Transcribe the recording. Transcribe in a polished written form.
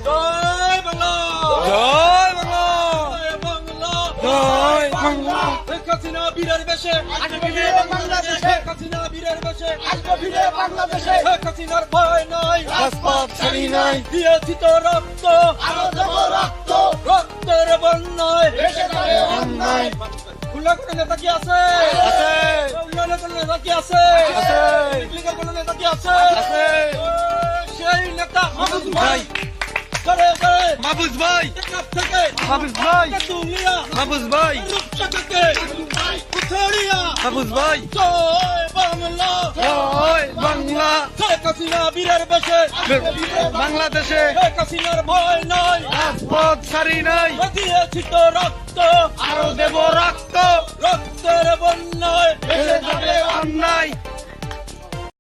জয় বাংলা, জয় বাংলা, জয় বাংলা, জয় বাংলা। শেখ হাসিনা বীরের বেশে আসবে ফিরে বাংলাদেশে, শেখ হাসিনা বীরের বেশে আসবে ফিরে বাংলাদেশে। শেখ হাসিনার ভয় নাই, রাজপথ ছাড়ি নাই, দিয়েছি তো রক্ত, আরো দেব রক্ত, রক্তের বন্যায় দেশে যাবে অন্যায়। খুলনা কোনো নেতা কি আছে? আছে, উন্নয়নের কোনো নেতা কি আছে? আছে, লীগের কোনো নেতা কি আছে? আছে। সেই নেতা মাহবুব ভাই, ভাই করে করে মাহবুব ভাই, টেকনাফ থেকে মাহবুব ভাই, তুলিয়া মাহবুব ভাই, রূপসাকে উঠেরিয়া মাহবুব ভাই। জয় বাংলা, জয় বাংলা, শেখ হাসিনা বীরের বেশে বাংলাদেশে শেখ হাসিনার ভয় নাই, রাজপথ ছাড়ি নাই, দিয়েছি তো রক্ত, আরো দেব রক্ত, রক্তের বন্যায় দেশে যাবে অন্যায়।